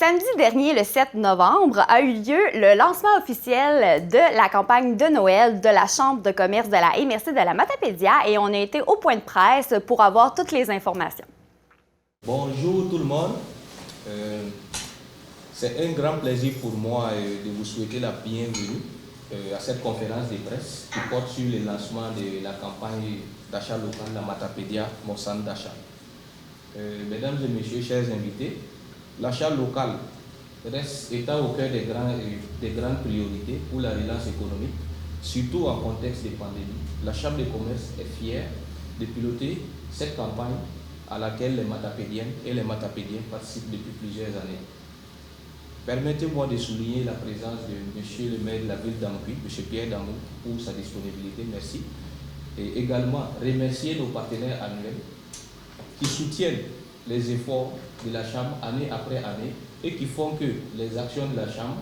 Samedi dernier, le 7 novembre, a eu lieu le lancement officiel de la campagne de Noël de la Chambre de commerce de la MRC de la Matapédia et on a été au point de presse pour avoir toutes les informations. Bonjour tout le monde. C'est un grand plaisir pour moi de vous souhaiter la bienvenue à cette conférence de presse qui porte sur le lancement de la campagne d'achat local de la Matapédia, mon centre d'achat. Mesdames et messieurs, chers invités, l'achat local étant au cœur des grandes priorités pour la relance économique, surtout en contexte de pandémie. La Chambre de commerce est fière de piloter cette campagne à laquelle les Matapédiennes et les Matapédiens participent depuis plusieurs années. Permettez-moi de souligner la présence de M. le maire de la ville d'Amqui, M. Pierre Damour, pour sa disponibilité, merci. Et également remercier nos partenaires annuels qui soutiennent les efforts de la Chambre année après année et qui font que les actions de la Chambre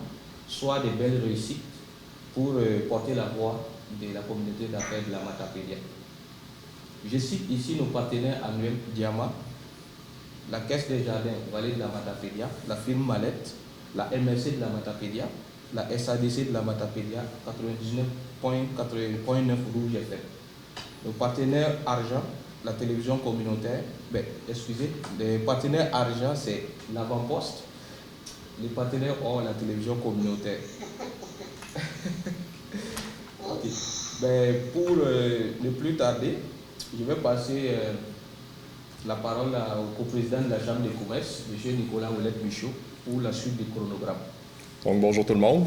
soient des belles réussites pour porter la voix de la communauté d'affaires de la Matapédia. Je cite ici nos partenaires annuels Diama, la Caisse des Jardins Vallée de la Matapédia, la firme Mallette, la MRC de la Matapédia, la SADC de la Matapédia, 99.9 Rouge FM. Nos partenaires argent, la télévision communautaire, les partenaires argent c'est l'avant-poste, les partenaires or la télévision communautaire. Okay. Pour ne plus tarder, je vais passer la parole au coprésident de la Chambre de commerce, M. Nicolas Ouellette-Michaud, pour la suite du chronogramme. Donc, bonjour tout le monde.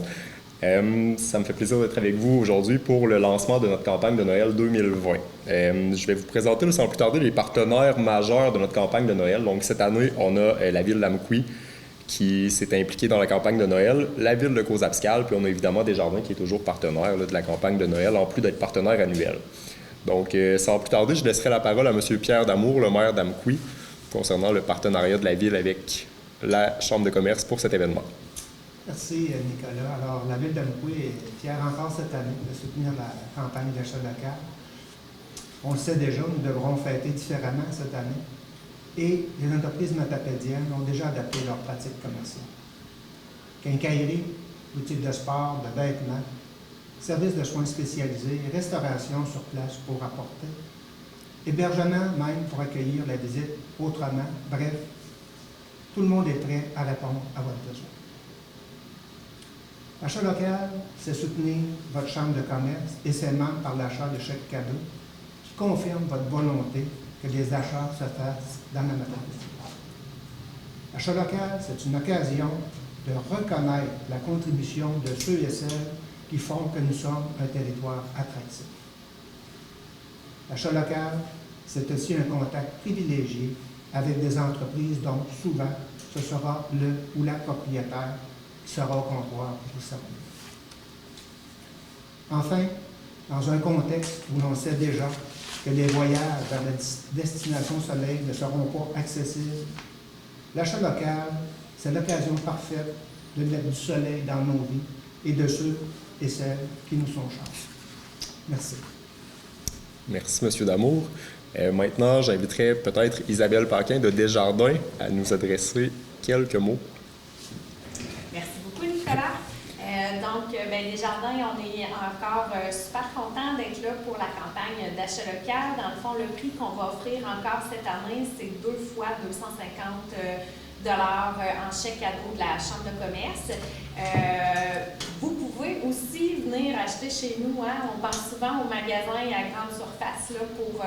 Ça me fait plaisir d'être avec vous aujourd'hui pour le lancement de notre campagne de Noël 2020. Je vais vous présenter sans plus tarder les partenaires majeurs de notre campagne de Noël. Donc, cette année, on a la ville d'Amqui qui s'est impliquée dans la campagne de Noël, la ville de Cozaspes, puis on a évidemment Desjardins qui est toujours partenaire de la campagne de Noël, en plus d'être partenaire annuel. Donc, sans plus tarder, je laisserai la parole à M. Pierre Damour, le maire d'Amqui, concernant le partenariat de la ville avec la Chambre de commerce pour cet événement. Merci, Nicolas. Alors, la ville d'Amqui est fière encore cette année de soutenir la campagne d'achat local. On le sait déjà, nous devrons fêter différemment cette année. Et les entreprises matapédiennes ont déjà adapté leurs pratiques commerciales. Quincaillerie, boutiques de sport, de vêtements, services de soins spécialisés, restauration sur place pour apporter, hébergement même pour accueillir la visite autrement. Bref, tout le monde est prêt à répondre à votre besoin. L'achat local, c'est soutenir votre chambre de commerce et ses membres par l'achat de chèques cadeaux qui confirment votre volonté que les achats se fassent dans la Matapédia. L'achat local, c'est une occasion de reconnaître la contribution de ceux et celles qui font que nous sommes un territoire attractif. L'achat local, c'est aussi un contact privilégié avec des entreprises dont souvent ce sera le ou la propriétaire qui sera au comptoir pour vous servir. Enfin, dans un contexte où l'on sait déjà que les voyages vers la destination soleil ne seront pas accessibles, l'achat local, c'est l'occasion parfaite de mettre du soleil dans nos vies et de ceux et celles qui nous sont chers. Merci. Merci, M. Damour. Maintenant, j'inviterai peut-être Isabelle Paquin de Desjardins à nous adresser quelques mots. Merci beaucoup, Nicolas. Desjardins, on est encore super contents d'être là pour la campagne d'achat local. Dans le fond, le prix qu'on va offrir encore cette année, c'est 2 fois 250 $ en chèque cadeau de la Chambre de commerce. Vous pouvez aussi venir acheter chez nous. On pense souvent aux magasins à grande surface là, pour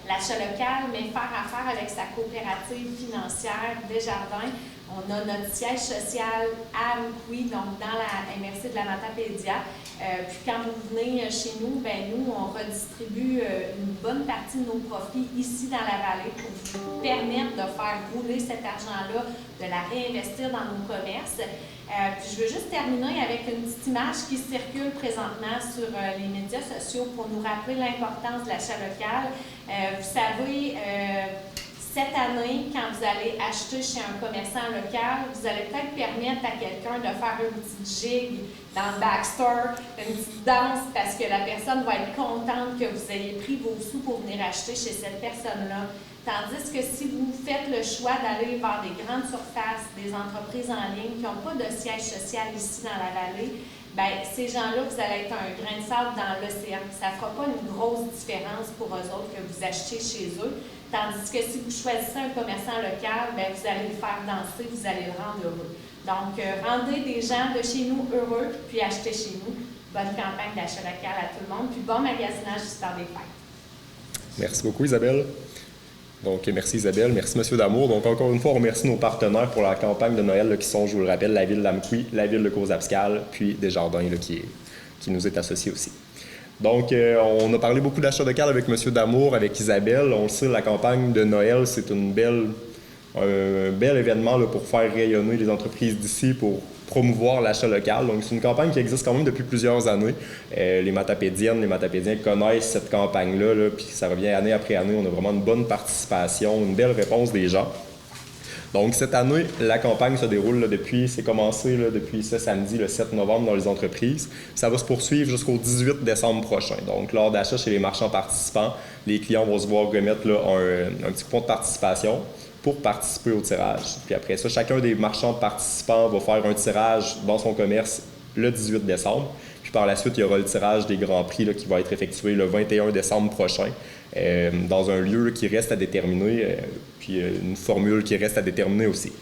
l'achat local, mais faire affaire avec sa coopérative financière Desjardins. On a notre siège social à Amqui, donc dans la MRC de la Matapédia. Puis quand vous venez chez nous, nous, on redistribue une bonne partie de nos profits ici dans la vallée pour vous permettre de faire rouler cet argent-là, de la réinvestir dans nos commerces. Puis je veux juste terminer avec une petite image qui circule présentement sur les médias sociaux pour nous rappeler l'importance de l'achat local. Vous savez, cette année, quand vous allez acheter chez un commerçant local, vous allez peut-être permettre à quelqu'un de faire une petite gigue dans le backstore, une petite danse, parce que la personne va être contente que vous ayez pris vos sous pour venir acheter chez cette personne-là. Tandis que si vous faites le choix d'aller vers des grandes surfaces, des entreprises en ligne qui n'ont pas de siège social ici dans la vallée, bien, ces gens-là, vous allez être un grain de sable dans l'océan. Ça ne fera pas une grosse différence pour eux autres que vous achetez chez eux. Tandis que si vous choisissez un commerçant local, bien, vous allez le faire danser, vous allez le rendre heureux. Donc, rendez des gens de chez nous heureux, puis achetez chez nous. Bonne campagne d'achat local à tout le monde, puis bon magasinage du temps des fêtes. Merci beaucoup, Isabelle. Donc, merci Isabelle, merci Monsieur Damour. Donc, encore une fois, on remercie nos partenaires pour la campagne de Noël là, qui sont, je vous le rappelle, la ville d'Amqui, la ville de Cours-Abscal, puis Desjardins là, qui nous est associé aussi. Donc, on a parlé beaucoup d'achat local avec Monsieur Damour, avec Isabelle. On le sait, la campagne de Noël, c'est un bel événement là, pour faire rayonner les entreprises d'ici, pour promouvoir l'achat local. Donc, c'est une campagne qui existe quand même depuis plusieurs années. Les Matapédiennes, les Matapédiens connaissent cette campagne-là, là, puis ça revient année après année. On a vraiment une bonne participation, une belle réponse des gens. Donc, cette année, la campagne se déroule là, c'est commencé là, depuis ce samedi, le 7 novembre, dans les entreprises. Ça va se poursuivre jusqu'au 18 décembre prochain. Donc, lors d'achat chez les marchands participants, les clients vont se voir remettre là, un petit coupon de participation pour participer au tirage. Puis après ça, chacun des marchands participants va faire un tirage dans son commerce le 18 décembre. Puis par la suite, il y aura le tirage des grands prix là, qui va être effectué le 21 décembre prochain dans un lieu là, qui reste à déterminer, puis une formule qui reste à déterminer aussi.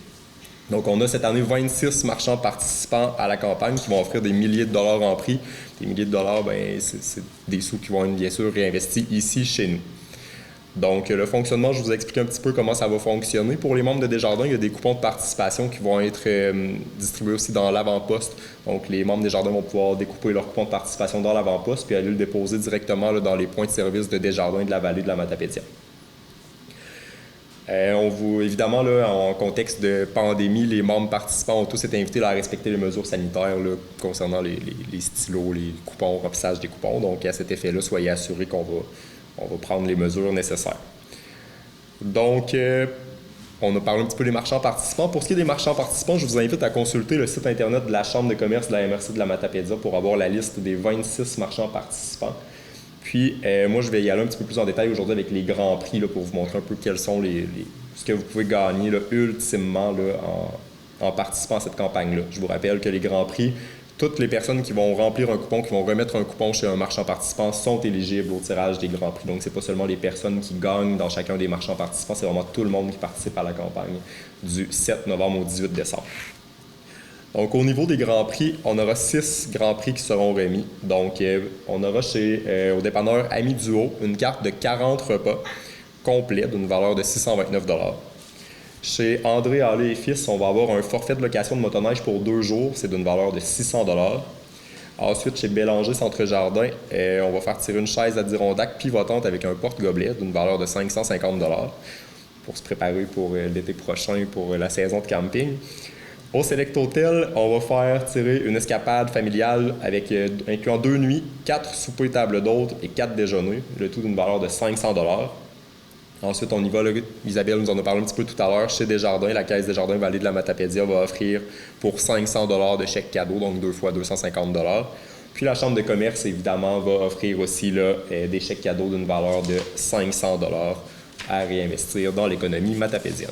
Donc, on a cette année 26 marchands participants à la campagne qui vont offrir des milliers de dollars en prix. Des milliers de dollars, bien, c'est des sous qui vont être bien sûr réinvestis ici chez nous. Donc, le fonctionnement, je vous ai expliqué un petit peu comment ça va fonctionner. Pour les membres de Desjardins, il y a des coupons de participation qui vont être distribués aussi dans l'avant-poste. Donc, les membres de Desjardins vont pouvoir découper leur coupon de participation dans l'avant-poste puis aller le déposer directement là, dans les points de service de Desjardins et de la vallée de la Matapédia. Évidemment, là, en contexte de pandémie, les membres participants ont tous été invités là, à respecter les mesures sanitaires là, concernant les stylos, les coupons, remplissage des coupons. Donc, à cet effet-là, soyez assurés qu'on va prendre les mesures nécessaires. Donc, on a parlé un petit peu des marchands participants. Pour ce qui est des marchands participants, je vous invite à consulter le site Internet de la Chambre de commerce de la MRC de la Matapédia pour avoir la liste des 26 marchands participants. Puis, moi, je vais y aller un petit peu plus en détail aujourd'hui avec les grands prix là, pour vous montrer un peu quels sont ce que vous pouvez gagner là, ultimement là, en participant à cette campagne-là. Je vous rappelle que les grands prix, toutes les personnes qui vont remplir un coupon, qui vont remettre un coupon chez un marchand participant sont éligibles au tirage des grands prix. Donc, ce n'est pas seulement les personnes qui gagnent dans chacun des marchands participants, c'est vraiment tout le monde qui participe à la campagne du 7 novembre au 18 décembre. Donc, au niveau des grands prix, on aura 6 grands prix qui seront remis. Donc, on aura au dépanneur Ami Duo une carte de 40 repas complet d'une valeur de 629 $. Chez André Allais et Fils, on va avoir un forfait de location de motoneige pour 2 jours, c'est d'une valeur de 600 $. Ensuite, chez Bélanger Centre Jardin, on va faire tirer une chaise Adirondack pivotante avec un porte-gobelet d'une valeur de 550 $ pour se préparer pour l'été prochain, pour la saison de camping. Au Select Hotel, on va faire tirer une escapade familiale incluant 2 nuits, 4 soupers table d'hôtes et 4 déjeuners, le tout d'une valeur de 500 $. Ensuite, on y va, là, Isabelle nous en a parlé un petit peu tout à l'heure, chez Desjardins, la Caisse Desjardins Vallée de la Matapédia va offrir pour 500 $ de chèques cadeaux, donc 2 fois 250 $. Puis la Chambre de commerce, évidemment, va offrir aussi là, des chèques cadeaux d'une valeur de 500 $ à réinvestir dans l'économie matapédienne.